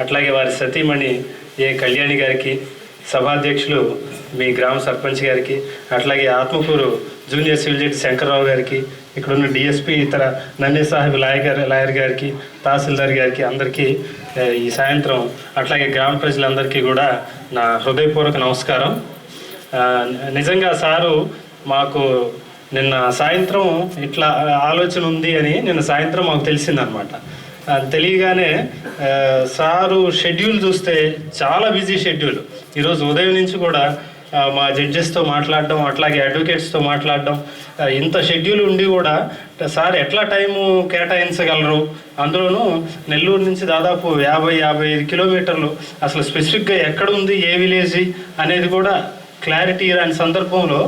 అట్లాగే వారి సతీమణి ఏ కళ్యాణి గారికి, సభాధ్యక్షులు మీ గ్రామ సర్పంచ్ గారికి, అట్లాగే Atmakur junior civil judge Shankarrao గారికి, ఇక్కడ ఉన్న డిఎస్పీ ఇతర నన్నే సాహెబ్ లాయర్ గారికి, తహసీల్దార్ గారికి అందరికీ ఈ సాయంత్రం అట్లాగే గ్రామ ప్రజలందరికీ కూడా నా హృదయపూర్వక నమస్కారం. నిజంగా సారు మాకు నిన్న సాయంత్రం ఇట్లా ఆలోచన ఉంది అని నిన్న సాయంత్రం మాకు తెలిసిందనమాట. తెలియగానే సారు షెడ్యూల్ చూస్తే చాలా బిజీ షెడ్యూల్. ఈరోజు ఉదయం నుంచి కూడా మా జడ్జెస్తో మాట్లాడడం, అట్లాగే అడ్వకేట్స్తో మాట్లాడడం, ఇంత షెడ్యూల్ ఉండి కూడా సార్ ఎట్లా టైము కేటాయించగలరు? అందులోనూ నెల్లూరు నుంచి దాదాపు 50-55 కిలోమీటర్లు, అసలు స్పెసిఫిక్గా ఎక్కడ ఉంది, ఏ విలేజ్ అనేది కూడా క్లారిటీ రాని సందర్భంలో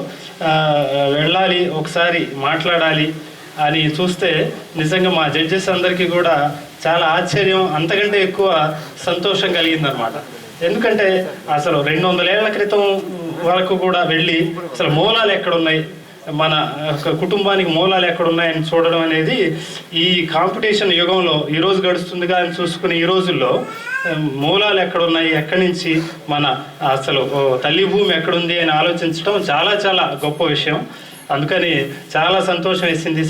వెళ్ళాలి, ఒకసారి మాట్లాడాలి అని చూస్తే నిజంగా మా జడ్జెస్ అందరికీ కూడా చాలా ఆశ్చర్యం, అంతకంటే ఎక్కువ సంతోషం కలిగిందనమాట. ఎందుకంటే అసలు 200 ఏళ్ల క్రితం వరకు కూడా వెళ్ళి అసలు మూలాలు ఎక్కడున్నాయి, మన కుటుంబానికి మూలాలు ఎక్కడున్నాయని చూడడం అనేది ఈ కాంపిటీషన్ యుగంలో ఈరోజు గడుస్తుందిగా అని చూసుకుని ఈ రోజుల్లో మూలాలు ఎక్కడున్నాయి, ఎక్కడి నుంచి మన అసలు తల్లి భూమి ఎక్కడుంది అని ఆలోచించడం చాలా చాలా గొప్ప విషయం. అందుకని చాలా సంతోషం వేసింది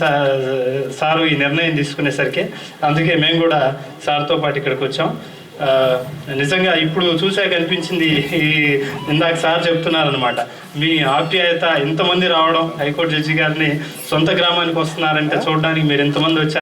సారు ఈ నిర్ణయం తీసుకునేసరికి. అందుకే మేము కూడా సార్తో పాటు ఇక్కడికి వచ్చాం. నిజంగా ఇప్పుడు చూసాక అనిపించింది, ఈ ఇందాక సార్ చెప్తున్నారనమాట, మీ ఆప్యాయత ఇంతమంది రావడం, హైకోర్టు జడ్జి గారిని సొంత గ్రామానికి వస్తున్నారంటే చూడడానికి మీరు ఇంతమంది వచ్చారు.